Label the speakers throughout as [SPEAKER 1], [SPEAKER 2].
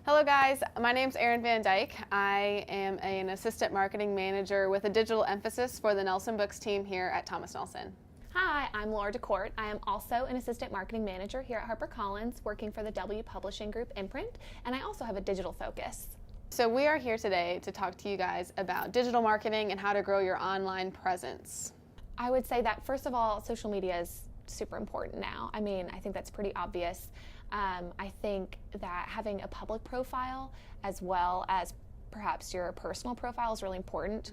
[SPEAKER 1] Hello guys, my name's Erin Dyke. I am an assistant marketing manager with a digital emphasis for the Nelson Books team here at Thomas Nelson.
[SPEAKER 2] Hi, I'm Laura Decorte. I am also an assistant marketing manager here at HarperCollins, working for the W Publishing Group imprint, and I also have a digital focus.
[SPEAKER 1] So we are here today to talk to you guys about digital marketing and how to grow your online presence.
[SPEAKER 2] I would say that, first of all, social media is super important now. I mean, I think that's pretty obvious. I think that having a public profile as well as perhaps your personal profile is really important,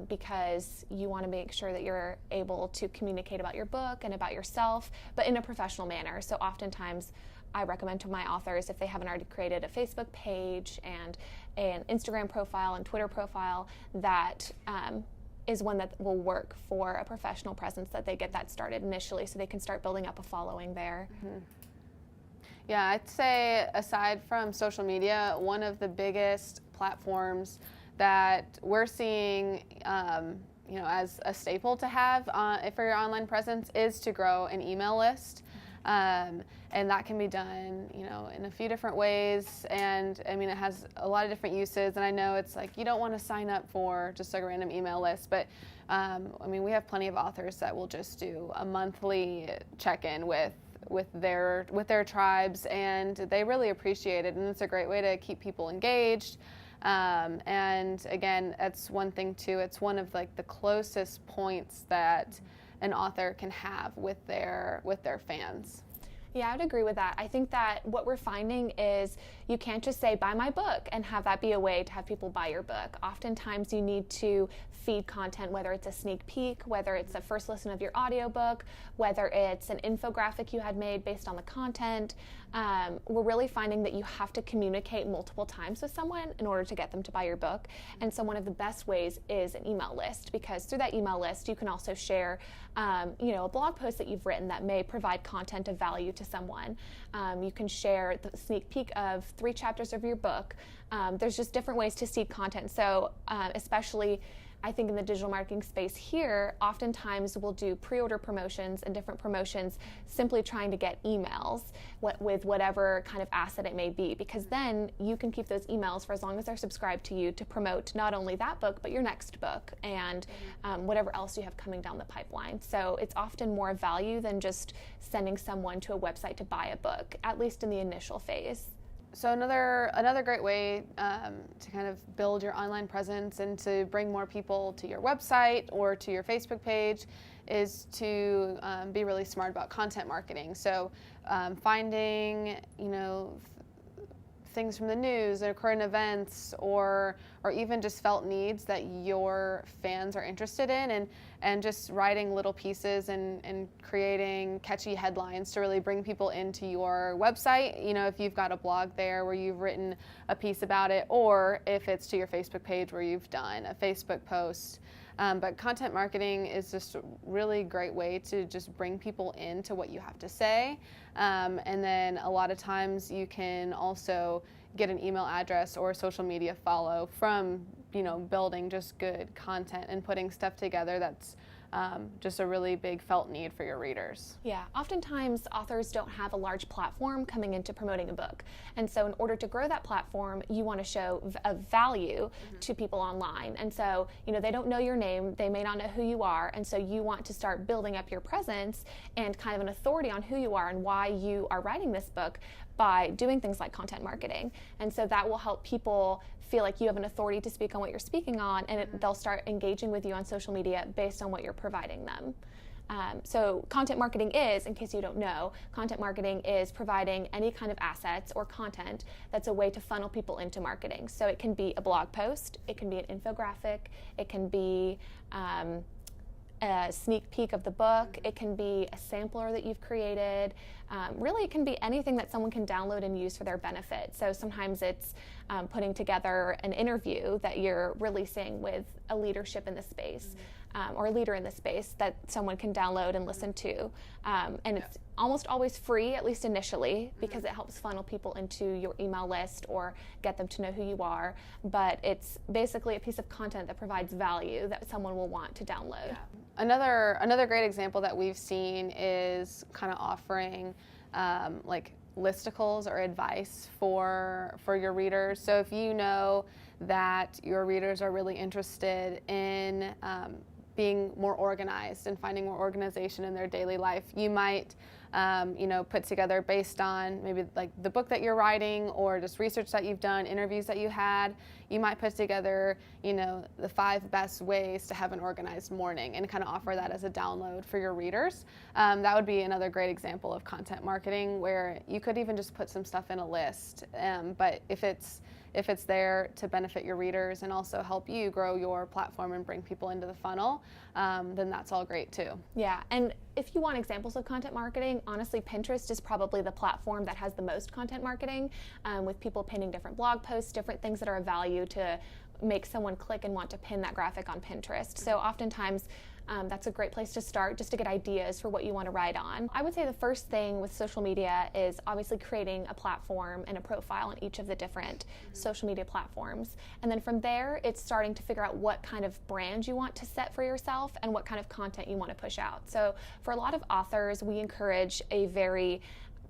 [SPEAKER 2] because you want to make sure that you're able to communicate about your book and about yourself, but in a professional manner. So oftentimes I recommend to my authors, if they haven't already created a Facebook page and an Instagram profile and Twitter profile, that is one that will work for a professional presence, that they get that started initially so they can start building up a following there.
[SPEAKER 1] Yeah, I'd say aside from social media, one of the biggest platforms that we're seeing as a staple to have for your online presence is to grow an email list. And that can be done, in a few different ways. And I mean, it has a lot of different uses. And I know it's like you don't want to sign up for just like a random email list, but we have plenty of authors that will just do a monthly check-in with their tribes, and they really appreciate it. And it's a great way to keep people engaged. And again, that's one thing too. It's one of like the closest points that an author can have with their fans.
[SPEAKER 2] Yeah, I would agree with that. I think that what we're finding is you can't just say, buy my book, and have that be a way to have people buy your book. Oftentimes you need to feed content, whether it's a sneak peek, whether it's a first listen of your audiobook, whether it's an infographic you had made based on the content. We're really finding that you have to communicate multiple times with someone in order to get them to buy your book. And so one of the best ways is an email list, because through that email list you can also share a blog post that you've written that may provide content of value to someone. You can share the sneak peek of 3 chapters of your book. There's just different ways to seed content. So especially I think in the digital marketing space here, oftentimes we'll do pre-order promotions and different promotions simply trying to get emails with whatever kind of asset it may be, because then you can keep those emails for as long as they're subscribed to you to promote not only that book, but your next book and whatever else you have coming down the pipeline. So it's often more value than just sending someone to a website to buy a book, at least in the initial phase.
[SPEAKER 1] So another great way to kind of build your online presence and to bring more people to your website or to your Facebook page is to be really smart about content marketing. So finding things from the news or current events or even just felt needs that your fans are interested in, and just writing little pieces and creating catchy headlines to really bring people into your website. If you've got a blog there where you've written a piece about it, or if it's to your Facebook page where you've done a Facebook post. But content marketing is just a really great way to just bring people into what you have to say. And then a lot of times you can also get an email address or a social media follow from, building just good content and putting stuff together that's just a really big felt need for your readers.
[SPEAKER 2] Yeah, oftentimes authors don't have a large platform coming into promoting a book. And so in order to grow that platform, you want to show a value to people online. And so, they don't know your name, they may not know who you are, and so you want to start building up your presence and kind of an authority on who you are and why you are writing this book by doing things like content marketing. And so that will help people feel like you have an authority to speak on what you're speaking on, and they'll start engaging with you on social media based on what you're providing them. So content marketing is, in case you don't know, content marketing is providing any kind of assets or content that's a way to funnel people into marketing. So it can be a blog post, it can be an infographic, it can be a sneak peek of the book, it can be a sampler that you've created. Really, it can be anything that someone can download and use for their benefit. So sometimes it's putting together an interview that you're releasing with a leadership in the space. Or a leader in the space that someone can download and listen to. And it's almost always free, at least initially, because it helps funnel people into your email list or get them to know who you are. But it's basically a piece of content that provides value that someone will want to download.
[SPEAKER 1] Yeah. Another great example that we've seen is kind of offering like listicles or advice for your readers. So if you know that your readers are really interested in being more organized and finding more organization in their daily life, you might put together, based on maybe like the book that you're writing or just research that you've done, interviews that you had, you might put together, the 5 best ways to have an organized morning and kind of offer that as a download for your readers. That would be another great example of content marketing, where you could even just put some stuff in a list. But if it's there to benefit your readers and also help you grow your platform and bring people into the funnel, then that's all great too.
[SPEAKER 2] Yeah, and if you want examples of content marketing, honestly, Pinterest is probably the platform that has the most content marketing, with people pinning different blog posts, different things that are of value to make someone click and want to pin that graphic on Pinterest. So oftentimes, that's a great place to start, just to get ideas for what you want to write on. I would say the first thing with social media is obviously creating a platform and a profile on each of the different social media platforms. And then from there, it's starting to figure out what kind of brand you want to set for yourself and what kind of content you want to push out. So for a lot of authors, we encourage a very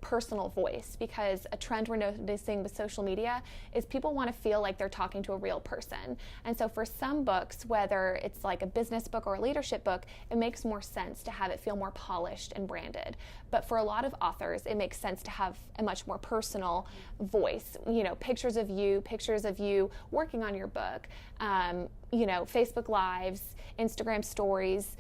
[SPEAKER 2] personal voice, because a trend we're noticing with social media is people want to feel like they're talking to a real person. And so for some books, whether it's like a business book or a leadership book, it makes more sense to have it feel more polished and branded. But for a lot of authors, it makes sense to have a much more personal voice. Pictures of you working on your book, Facebook Lives, Instagram stories,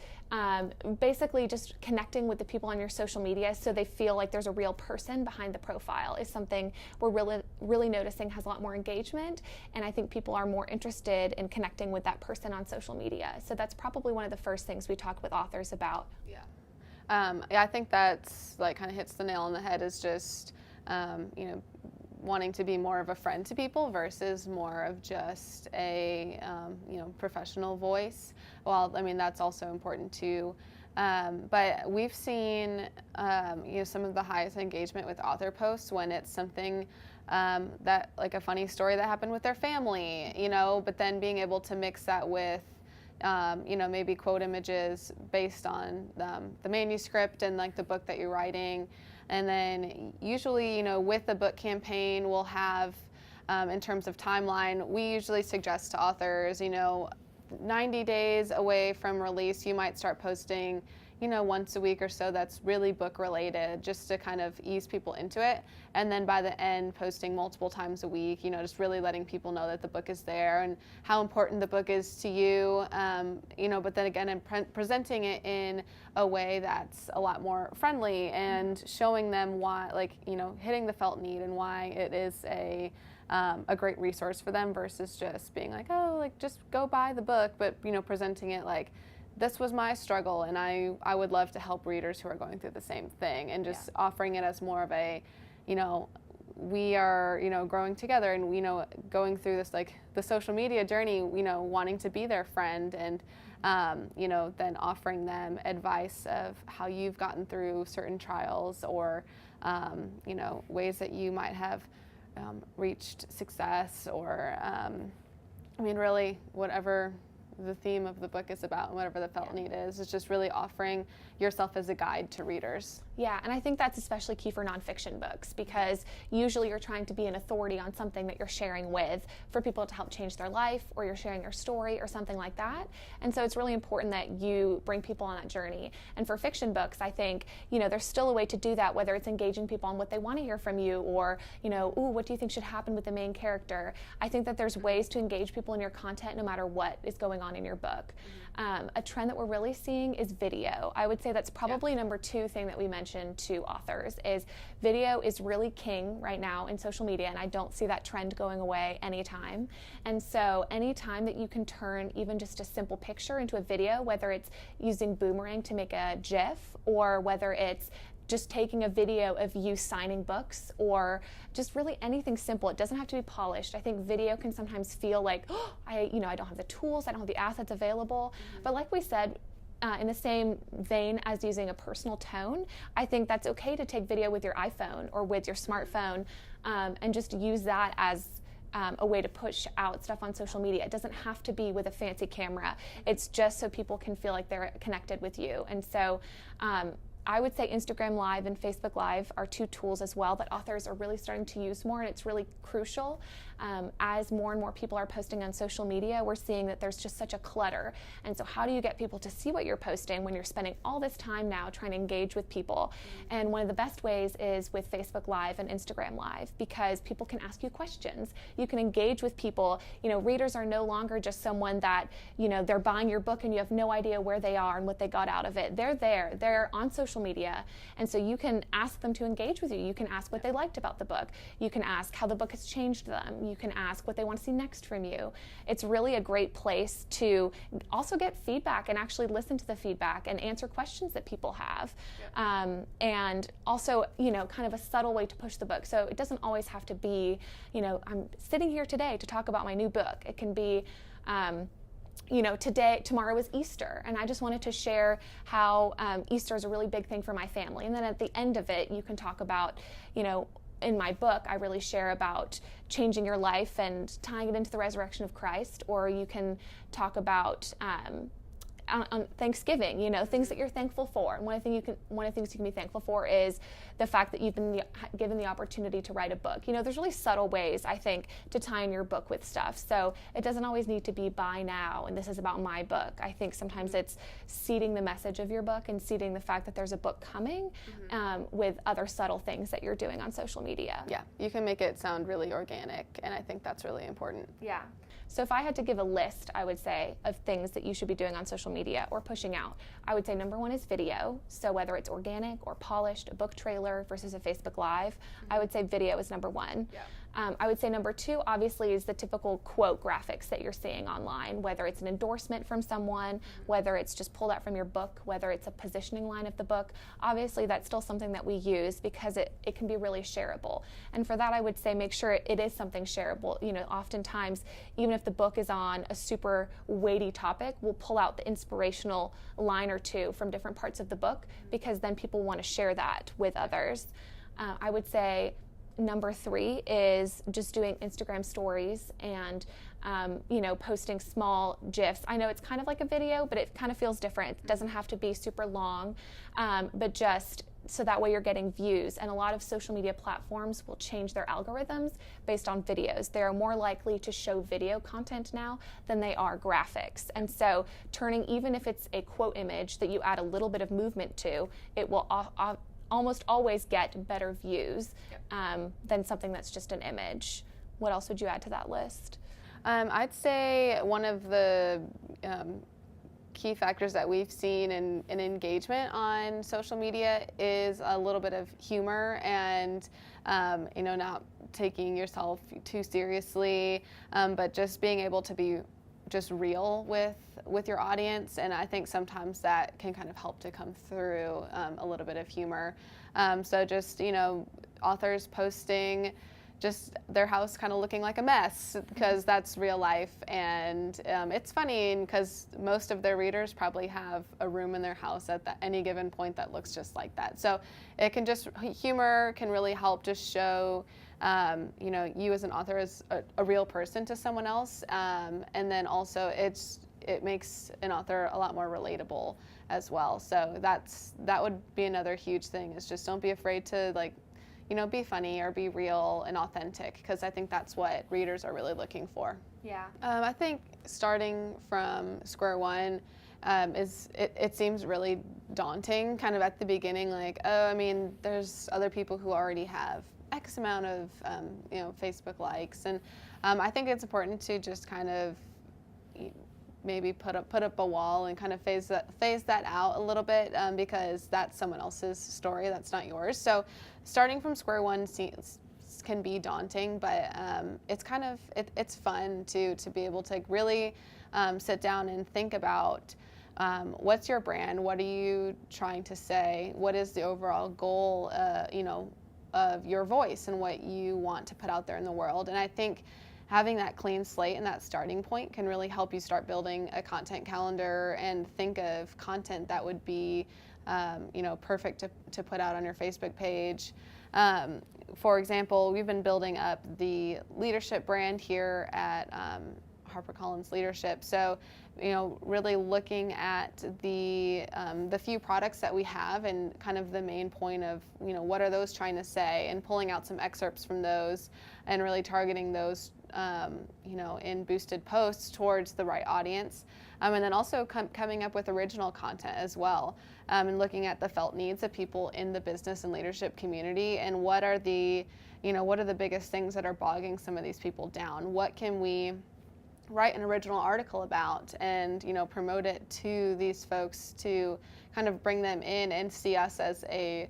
[SPEAKER 2] basically just connecting with the people on your social media so they feel like there's a real person behind the profile is something we're really noticing has a lot more engagement, and I think people are more interested in connecting with that person on social media. So that's probably one of the first things we talk with authors about.
[SPEAKER 1] Yeah, I think that's like kind of hits the nail on the head, is just wanting to be more of a friend to people versus more of just a professional voice. Well, I mean, that's also important too. But we've seen some of the highest engagement with author posts when it's something that, like a funny story that happened with their family, but then being able to mix that with maybe quote images based on the manuscript and like the book that you're writing. And then usually, with the book campaign, we'll have, in terms of timeline, we usually suggest to authors, 90 days away from release, you might start posting, once a week or so that's really book related, just to kind of ease people into it. And then by the end, posting multiple times a week, just really letting people know that the book is there and how important the book is to you, but then again, and presenting it in a way that's a lot more friendly and showing them why, hitting the felt need and why it is a great resource for them, versus just being like, just go buy the book, but, presenting it like, this was my struggle, and I would love to help readers who are going through the same thing, and just offering it as more of a, we are, growing together, and, going through this, like, the social media journey, wanting to be their friend, and, then offering them advice of how you've gotten through certain trials, or, ways that you might have reached success, or, really whatever the theme of the book is about and whatever the felt need is just really offering yourself as a guide to readers.
[SPEAKER 2] Yeah, and I think that's especially key for nonfiction books, because usually you're trying to be an authority on something that you're sharing with for people to help change their life, or you're sharing your story or something like that. And so it's really important that you bring people on that journey. And for fiction books, I think, there's still a way to do that, whether it's engaging people on what they want to hear from you, or, what do you think should happen with the main character? I think that there's ways to engage people in your content no matter what is going on in your book. A trend that we're really seeing is video. I would say that's probably number 2 thing that we mentioned to authors, is video is really king right now in social media, and I don't see that trend going away anytime. And so anytime that you can turn even just a simple picture into a video, whether it's using Boomerang to make a GIF, or whether it's just taking a video of you signing books, or just really anything simple. It doesn't have to be polished. I think video can sometimes feel like, I don't have the tools, I don't have the assets available. But like we said, in the same vein as using a personal tone, I think that's okay to take video with your iPhone or with your smartphone, and just use that as a way to push out stuff on social media. It doesn't have to be with a fancy camera. It's just so people can feel like they're connected with you. And so I would say Instagram Live and Facebook Live are two tools as well that authors are really starting to use more, and it's really crucial. As more and more people are posting on social media, we're seeing that there's just such a clutter. And so how do you get people to see what you're posting when you're spending all this time now trying to engage with people? And one of the best ways is with Facebook Live and Instagram Live, because people can ask you questions. You can engage with people. Readers are no longer just someone that, they're buying your book and you have no idea where they are and what they got out of it. They're there. They're on social media. And so you can ask them to engage with you. You can ask what they liked about the book. You can ask how the book has changed them. You can ask what they want to see next from you. It's really a great place to also get feedback and actually listen to the feedback and answer questions that people have. And also, kind of a subtle way to push the book. So it doesn't always have to be, I'm sitting here today to talk about my new book. It can be, tomorrow is Easter, and I just wanted to share how Easter is a really big thing for my family. And then at the end of it, you can talk about, in my book, I really share about changing your life and tying it into the resurrection of Christ. Or you can talk about on Thanksgiving, things that you're thankful for. And one of the things you can be thankful for is the fact that you've been given the opportunity to write a book. There's really subtle ways, I think, to tie in your book with stuff. So it doesn't always need to be buy now, and this is about my book. I think sometimes it's seeding the message of your book and seeding the fact that there's a book coming with other subtle things that you're doing on social media.
[SPEAKER 1] Yeah, you can make it sound really organic, and I think that's really important.
[SPEAKER 2] Yeah. So if I had to give a list, I would say, of things that you should be doing on social media or pushing out, I would say number one is video. So whether it's organic or polished, a book trailer versus a Facebook Live, I would say video is number one.
[SPEAKER 1] Yeah.
[SPEAKER 2] I would say number two, obviously, is the typical quote graphics that you're seeing online, whether it's an endorsement from someone, whether it's just pulled out from your book, whether it's a positioning line of the book. Obviously, that's still something that we use because it can be really shareable. And for that, I would say make sure it is something shareable. Oftentimes, even if the book is on a super weighty topic, we'll pull out the inspirational line or two from different parts of the book because then people want to share that with others. I would say number three is just doing Instagram stories and, posting small GIFs. I know it's kind of like a video, but it kind of feels different. It doesn't have to be super long, but just so that way you're getting views. And a lot of social media platforms will change their algorithms based on videos. They are more likely to show video content now than they are graphics. And so turning, even if it's a quote image that you add a little bit of movement to, it will almost always get better views than something that's just an image. What else would you add to that list?
[SPEAKER 1] I'd say one of the key factors that we've seen in engagement on social media is a little bit of humor and, not taking yourself too seriously, but just being able to be just real with your audience. And I think sometimes that can kind of help to come through a little bit of humor. So just, authors posting just their house kind of looking like a mess because that's real life. And it's funny because most of their readers probably have a room in their house at any given point that looks just like that. So it can humor can really help just show you as an author as a real person to someone else. And then also it makes an author a lot more relatable as well. So that would be another huge thing is just don't be afraid to be funny or be real and authentic because I think that's what readers are really looking for.
[SPEAKER 2] Yeah.
[SPEAKER 1] I think starting from square one it seems really daunting kind of at the beginning, there's other people who already have X amount of Facebook likes, and I think it's important to just kind of maybe put up a wall and kind of phase that out a little bit because that's someone else's story, that's not yours. So starting from square one can be daunting, but it's fun to be able to really sit down and think about what's your brand, what are you trying to say, what is the overall goal of your voice and what you want to put out there in the world. And I think having that clean slate and that starting point can really help you start building a content calendar and think of content that would be perfect to put out on your Facebook page. For example, we've been building up the leadership brand here at HarperCollins leadership. So, really looking at the few products that we have and kind of the main point of, what are those trying to say, and pulling out some excerpts from those and really targeting those, in boosted posts towards the right audience. And then also coming up with original content as well, and looking at the felt needs of people in the business and leadership community, and what are the biggest things that are bogging some of these people down. What can we write an original article about and promote it to these folks to kind of bring them in and see us as a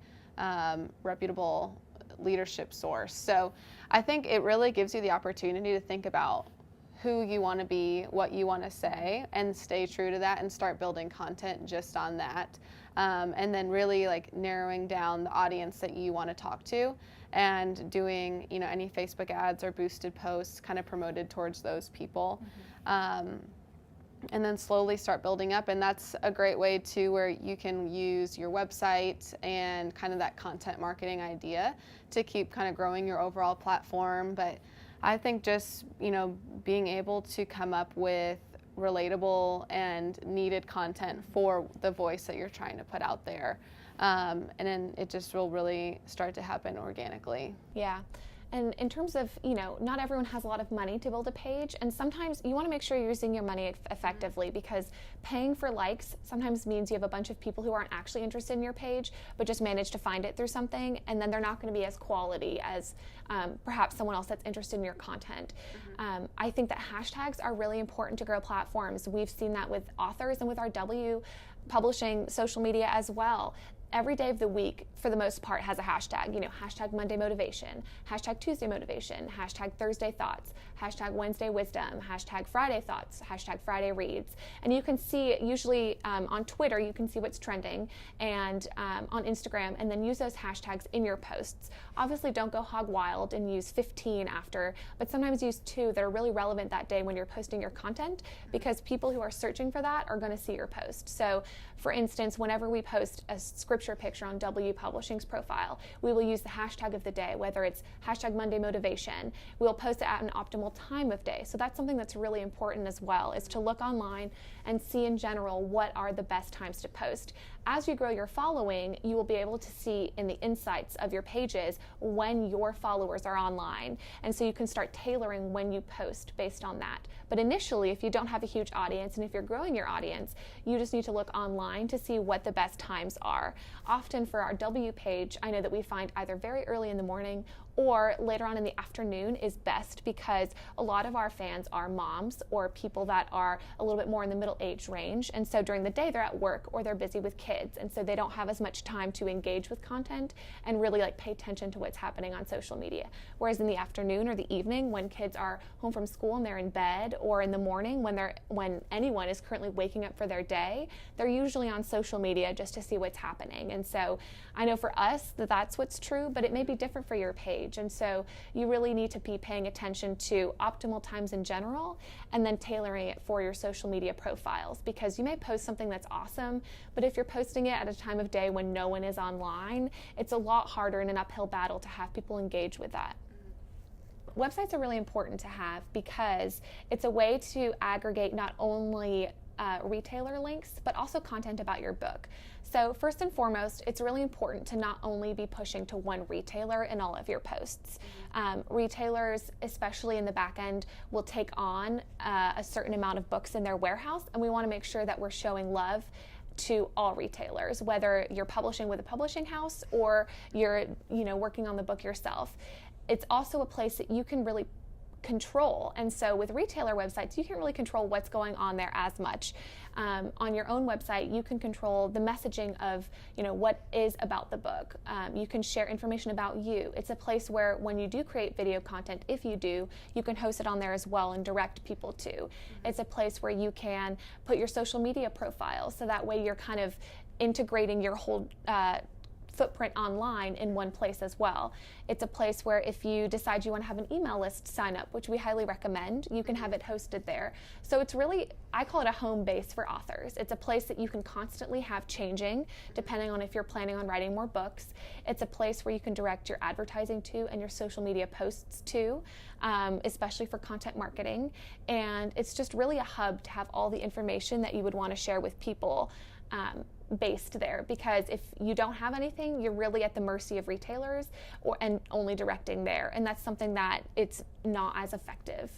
[SPEAKER 1] reputable leadership source. So I think it really gives you the opportunity to think about who you want to be, what you want to say, and stay true to that and start building content just on that. And then really narrowing down the audience that you want to talk to and doing, any Facebook ads or boosted posts kind of promoted towards those people. And then slowly start building up. And that's a great way too, where you can use your website and kind of that content marketing idea to keep kind of growing your overall platform. But I think just, being able to come up with relatable and needed content for the voice that you're trying to put out there. And then it just will really start to happen organically.
[SPEAKER 2] Yeah. And in terms of, not everyone has a lot of money to build a page, and sometimes you want to make sure you're using your money effectively, because paying for likes sometimes means you have a bunch of people who aren't actually interested in your page, but just manage to find it through something, and then they're not going to be as quality as perhaps someone else that's interested in your content. I think that hashtags are really important to grow platforms. We've seen that with authors and with our W publishing social media as well. Every day of the week, for the most part, has a hashtag. Hashtag Monday Motivation, hashtag Tuesday Motivation, hashtag Thursday Thoughts, hashtag Wednesday Wisdom, hashtag Friday Thoughts, hashtag Friday Reads. And you can see, usually on Twitter, you can see what's trending, and on Instagram, and then use those hashtags in your posts. Obviously, don't go hog wild and use 15 after, but sometimes use 2 that are really relevant that day when you're posting your content, because people who are searching for that are going to see your post. So, for instance, whenever we post a scripture picture on W Publishing's profile, we will use the hashtag of the day, whether it's hashtag Monday Motivation. We'll post it at an optimal time of day. So that's something that's really important as well, is to look online and see in general what are the best times to post. As you grow your following, you will be able to see in the insights of your pages when your followers are online. And so you can start tailoring when you post based on that. But initially, if you don't have a huge audience, and if you're growing your audience, you just need to look online to see what the best times are. Often for our W page, I know that we find either very early in the morning or later on in the afternoon is best, because a lot of our fans are moms or people that are a little bit more in the middle age range. And so during the day, they're at work or they're busy with kids. And so they don't have as much time to engage with content and really pay attention to what's happening on social media. Whereas in the afternoon or the evening, when kids are home from school and they're in bed, or in the morning when anyone is currently waking up for their day, they're usually on social media just to see what's happening. And so I know for us that's what's true, but it may be different for your page. And so you really need to be paying attention to optimal times in general, and then tailoring it for your social media profiles, because you may post something that's awesome, but if you're posting it at a time of day when no one is online, it's a lot harder and an uphill battle to have people engage with that. Websites are really important to have because it's a way to aggregate not only retailer links, but also content about your book. So first and foremost, it's really important to not only be pushing to one retailer in all of your posts. Retailers, especially in the back end, will take on a certain amount of books in their warehouse, and we want to make sure that we're showing love to all retailers, whether you're publishing with a publishing house or you're working on the book yourself. It's also a place that you can really control. And so with retailer websites, you can't really control what's going on there as much. On your own website, you can control the messaging of, what is about the book. You can share information about you. It's a place where when you do create video content, if you do, you can host it on there as well and direct people to. It's a place where you can put your social media profiles, so that way you're kind of integrating your whole footprint online in one place as well. It's a place where if you decide you want to have an email list sign up, which we highly recommend, you can have it hosted there. So it's really, I call it a home base for authors. It's a place that you can constantly have changing depending on if you're planning on writing more books. It's a place where you can direct your advertising to and your social media posts to, especially for content marketing. And it's just really a hub to have all the information that you would want to share with people based there, because if you don't have anything, you're really at the mercy of retailers and only directing there, and that's something that it's not as effective.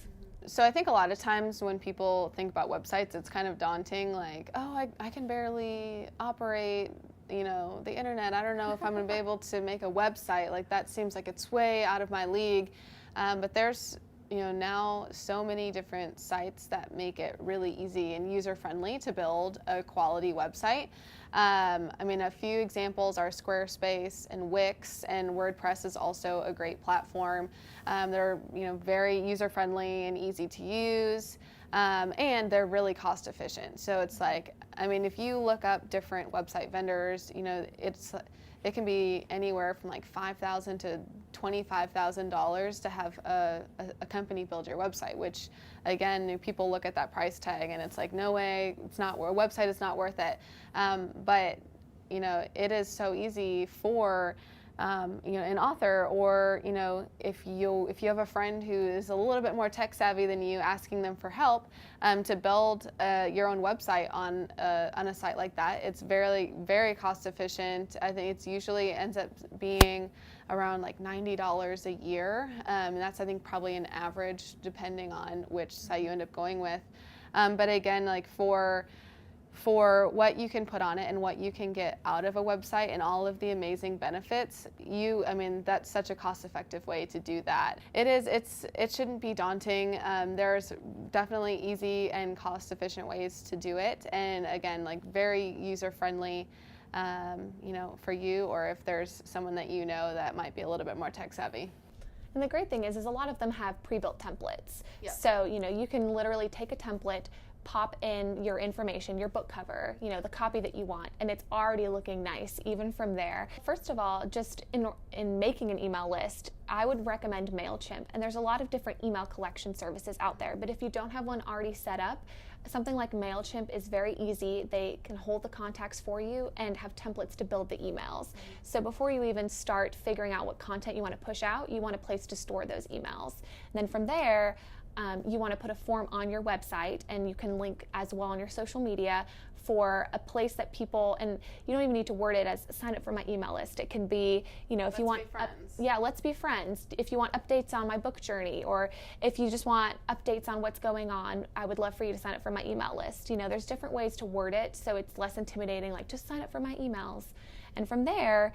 [SPEAKER 1] So I think a lot of times when people think about websites, it's kind of daunting, like, oh, I can barely operate, the internet. I don't know if I'm going to be able to make a website. Like, that seems like it's way out of my league. But there's now so many different sites that make it really easy and user-friendly to build a quality website. A few examples are Squarespace and Wix, and WordPress is also a great platform. They're very user-friendly and easy to use, and they're really cost-efficient. So it's like, if you look up different website vendors, it can be anywhere from like $5,000 to $25,000 to have a company build your website, which again, people look at that price tag and it's like, no way, a website is not worth it. But it is so easy for an author, or if you have a friend who is a little bit more tech savvy than you, asking them for help to build your own website on a site like that. It's very, very cost efficient. I think it's usually ends up being around like $90 a year, and that's, I think, probably an average depending on which site you end up going with. But again, like for what you can put on it and what you can get out of a website and all of the amazing benefits, that's such a cost-effective way to do that. It shouldn't be daunting. There's definitely easy and cost-efficient ways to do it, and again, like very user-friendly, for you, or if there's someone that that might be a little bit more tech-savvy.
[SPEAKER 2] And the great thing is a lot of them have pre-built templates.
[SPEAKER 1] Yep.
[SPEAKER 2] So, you can literally take a template, pop in your information, your book cover, the copy that you want, and it's already looking nice even from there. First of all, just in making an email list, I would recommend MailChimp, and there's a lot of different email collection services out there, but if you don't have one already set up, something like MailChimp is very easy. They can hold the contacts for you and have templates to build the emails. So before you even start figuring out what content you want to push out, you want a place to store those emails. And then from there, you want to put a form on your website, and you can link as well on your social media for a place that people, and you don't even need to word it as sign up for my email list. It can be, if you want, let's be friends. If you want updates on my book journey, or if you just want updates on what's going on, I would love for you to sign up for my email list. There's different ways to word it so it's less intimidating, like just sign up for my emails. And from there,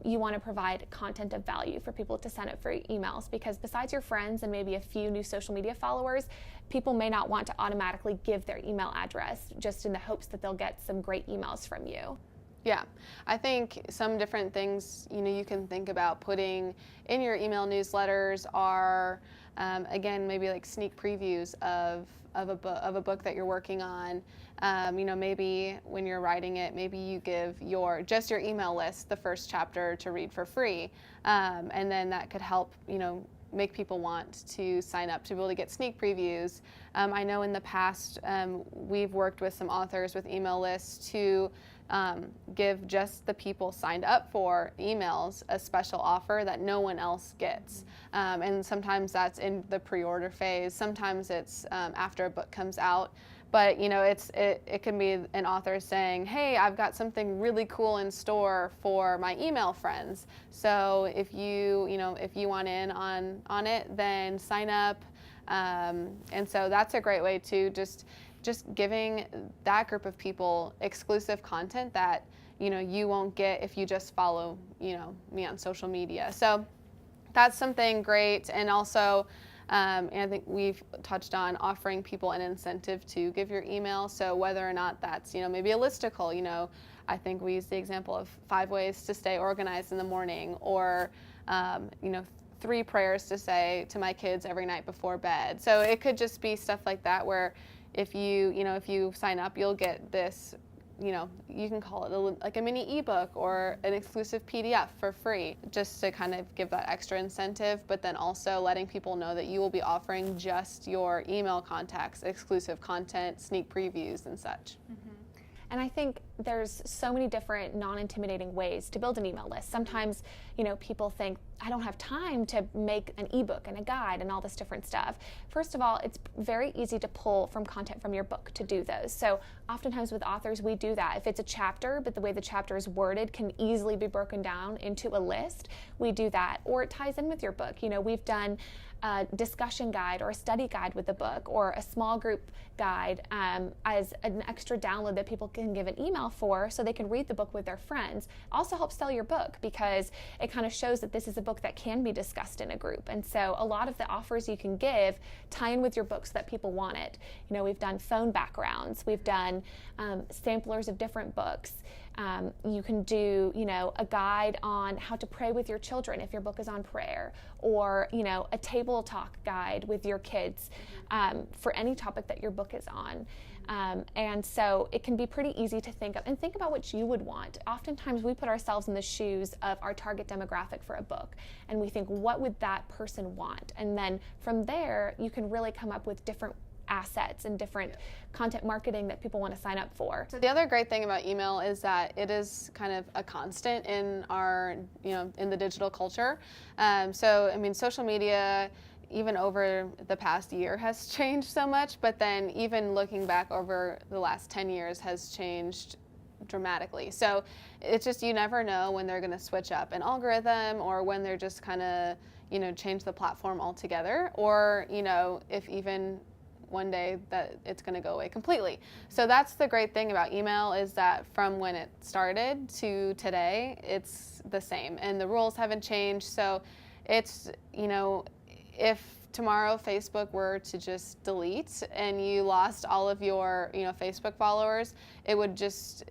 [SPEAKER 2] you want to provide content of value for people to sign up for emails, because besides your friends and maybe a few new social media followers, people may not want to automatically give their email address just in the hopes that they'll get some great emails from you.
[SPEAKER 1] Yeah, I think some different things you can think about putting in your email newsletters are, again, maybe like sneak previews of a book that you're working on. Maybe when you're writing it, maybe you give your email list the first chapter to read for free, and then that could help make people want to sign up to be able to get sneak previews. I know in the past we've worked with some authors with email lists to give just the people signed up for emails a special offer that no one else gets. And sometimes that's in the pre-order phase. Sometimes it's after a book comes out. But it can be an author saying, "Hey, I've got something really cool in store for my email friends. So if you want in on it, then sign up." And so that's a great way to just giving that group of people exclusive content that you won't get if you just follow me on social media. So that's something great. And also, and I think we've touched on offering people an incentive to give your email. So whether or not that's maybe a listicle, I think we use the example of 5 ways to stay organized in the morning, or 3 prayers to say to my kids every night before bed. So it could just be stuff like that, where if you sign up, you'll get this you can call it like a mini ebook or an exclusive PDF for free, just to kind of give that extra incentive, but then also letting people know that you will be offering just your email contacts, exclusive content, sneak previews and such.
[SPEAKER 2] And I think there's so many different non-intimidating ways to build an email list. Sometimes, people think, I don't have time to make an ebook and a guide and all this different stuff. First of all, it's very easy to pull from content from your book to do those. So oftentimes with authors, we do that. If it's a chapter, but the way the chapter is worded can easily be broken down into a list, we do that. Or it ties in with your book. We've done a discussion guide or a study guide with the book, or a small group guide as an extra download that people can give an email for so they can read the book with their friends. Also helps sell your book because it kind of shows that this is a book that can be discussed in a group. And so a lot of the offers you can give tie in with your book so that people want it. We've done phone backgrounds, we've done samplers of different books. You can do, a guide on how to pray with your children if your book is on prayer, or, a table talk guide with your kids for any topic that your book is on. And so it can be pretty easy to think of, and think about what you would want. Oftentimes we put ourselves in the shoes of our target demographic for a book, and we think, what would that person want? And then from there, you can really come up with different assets and different content marketing that people want to sign up for.
[SPEAKER 1] So the other great thing about email is that it is kind of a constant in our, in the digital culture. Social media, even over the past year, has changed so much, but then even looking back over the last 10 years has changed dramatically. So it's just, you never know when they're going to switch up an algorithm, or when they're just kind of, change the platform altogether, or, if even one day that it's going to go away completely. So that's the great thing about email, is that from when it started to today, it's the same, and the rules haven't changed. So it's, if tomorrow Facebook were to just delete and you lost all of your, Facebook followers, it would just,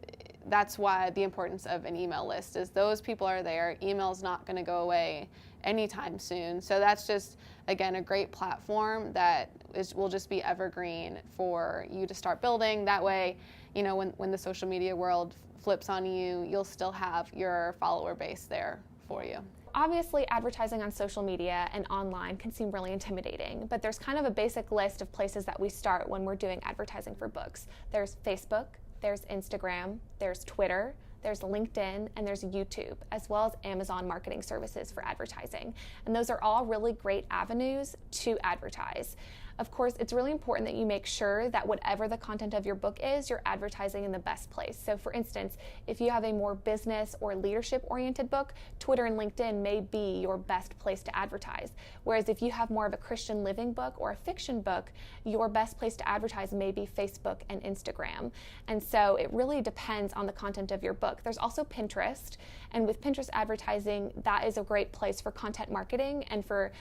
[SPEAKER 1] that's why the importance of an email list is those people are there. Email's not going to go away anytime soon. So that's just, again, a great platform that will just be evergreen for you to start building. That way, when the social media world flips on you, you'll still have your follower base there for you.
[SPEAKER 2] Obviously, advertising on social media and online can seem really intimidating, but there's kind of a basic list of places that we start when we're doing advertising for books. There's Facebook, there's Instagram, there's Twitter, there's LinkedIn, and there's YouTube, as well as Amazon Marketing Services for advertising. And those are all really great avenues to advertise. Of course, it's really important that you make sure that whatever the content of your book is, you're advertising in the best place. So for instance, if you have a more business or leadership-oriented book, Twitter and LinkedIn may be your best place to advertise. Whereas if you have more of a Christian living book or a fiction book, your best place to advertise may be Facebook and Instagram. And so it really depends on the content of your book. There's also Pinterest, and with Pinterest advertising, that is a great place for content marketing and for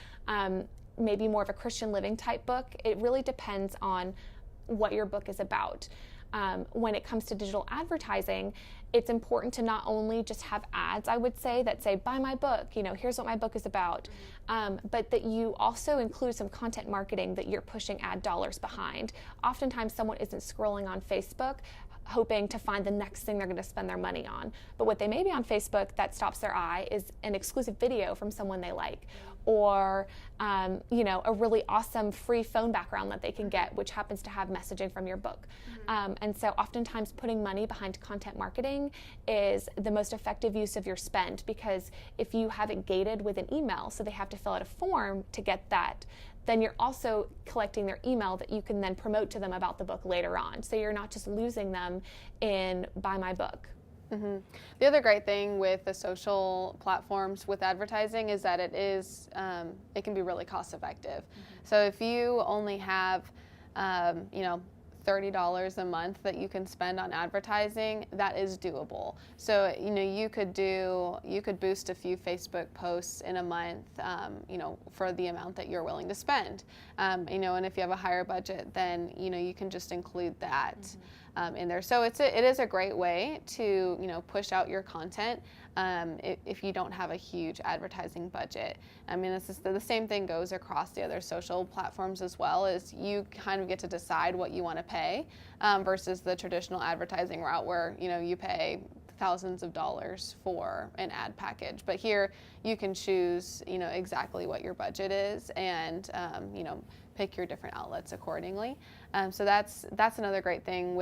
[SPEAKER 2] maybe more of a Christian living type book. It really depends on what your book is about. When it comes to digital advertising, it's important to not only just have ads, I would say, that say, buy my book, here's what my book is about, but that you also include some content marketing that you're pushing ad dollars behind. Oftentimes someone isn't scrolling on Facebook hoping to find the next thing they're going to spend their money on. But what they may be on Facebook that stops their eye is an exclusive video from someone they like, or a really awesome free phone background that they can get, which happens to have messaging from your book. And so oftentimes putting money behind content marketing is the most effective use of your spend, because if you have it gated with an email, so they have to fill out a form to get that, then you're also collecting their email that you can then promote to them about the book later on. So you're not just losing them in buy my book.
[SPEAKER 1] Mm-hmm. The other great thing with the social platforms with advertising is that it can be really cost effective. Mm-hmm. So if you only have, $30 a month that you can spend on advertising, that is doable. So, you could boost a few Facebook posts in a month, for the amount that you're willing to spend. And if you have a higher budget, then, you can just include that. in there. So it is a great way to, push out your content if you don't have a huge advertising budget. I mean, the same thing goes across the other social platforms as well, is you kind of get to decide what you want to pay versus the traditional advertising route where, you pay thousands of dollars for an ad package. But here you can choose, exactly what your budget is and, pick your different outlets accordingly. So that's another great thing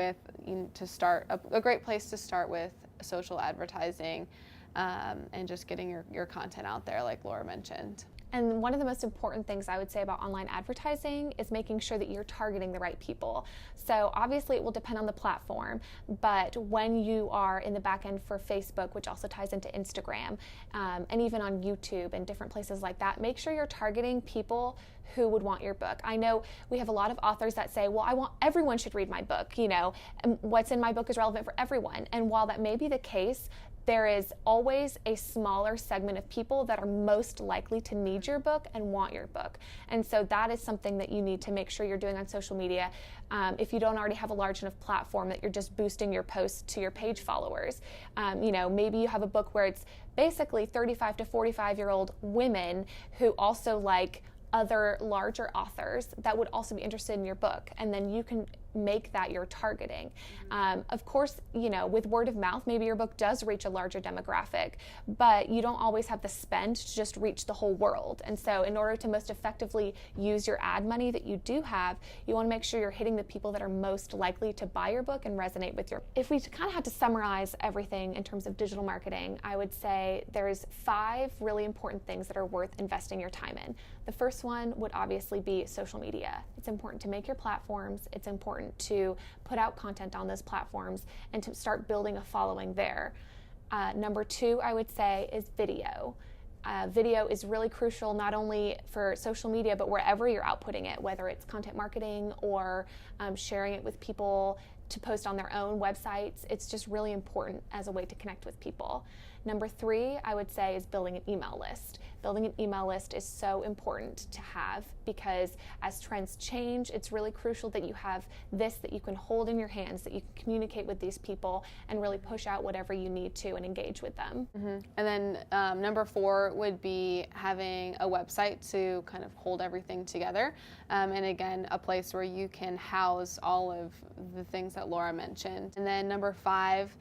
[SPEAKER 1] to start, a great place to start with social advertising and just getting your content out there, like Laura mentioned.
[SPEAKER 2] And one of the most important things I would say about online advertising is making sure that you're targeting the right people. So obviously it will depend on the platform, but when you are in the back end for Facebook, which also ties into Instagram, and even on YouTube and different places like that, make sure you're targeting people who would want your book. I know we have a lot of authors that say, well, everyone should read my book, and what's in my book is relevant for everyone. And while that may be the case, there is always a smaller segment of people that are most likely to need your book and want your book. And so that is something that you need to make sure you're doing on social media. If you don't already have a large enough platform that you're just boosting your posts to your page followers. Maybe you have a book where it's basically 35 to 45-year-old women who also like other larger authors that would also be interested in your book, and then you can make that your targeting. Of course, with word of mouth, maybe your book does reach a larger demographic, but you don't always have the spend to just reach the whole world. And so in order to most effectively use your ad money that you do have, you want to make sure you're hitting the people that are most likely to buy your book and resonate with your. If we kind of had to summarize everything in terms of digital marketing, I would say there's 5 really important things that are worth investing your time in. The first one would obviously be social media. It's important to make your platforms. It's important to put out content on those platforms and to start building a following there. Number 2, I would say, is video. Video is really crucial not only for social media, but wherever you're outputting it, whether it's content marketing or sharing it with people to post on their own websites. It's just really important as a way to connect with people. Number 3, I would say, is building an email list. Building an email list is so important to have because as trends change, it's really crucial that you have this that you can hold in your hands, that you can communicate with these people and really push out whatever you need to and engage with them.
[SPEAKER 1] Mm-hmm. And then number 4 would be having a website to kind of hold everything together. And again, a place where you can house all of the things that Laura mentioned. And then number 5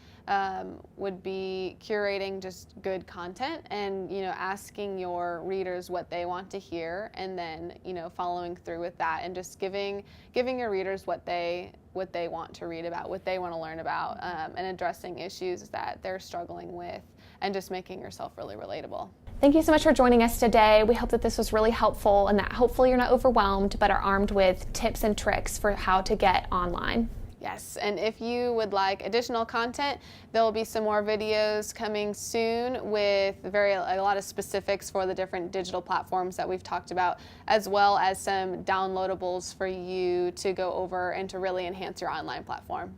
[SPEAKER 1] would be curating just good content and, asking your readers what they want to hear and then, following through with that and just giving your readers what they want to read about, what they want to learn about, and addressing issues that they're struggling with and just making yourself really relatable.
[SPEAKER 2] Thank you so much for joining us today. We hope that this was really helpful and that hopefully you're not overwhelmed but are armed with tips and tricks for how to get online.
[SPEAKER 1] Yes, and if you would like additional content, there will be some more videos coming soon with a lot of specifics for the different digital platforms that we've talked about, as well as some downloadables for you to go over and to really enhance your online platform.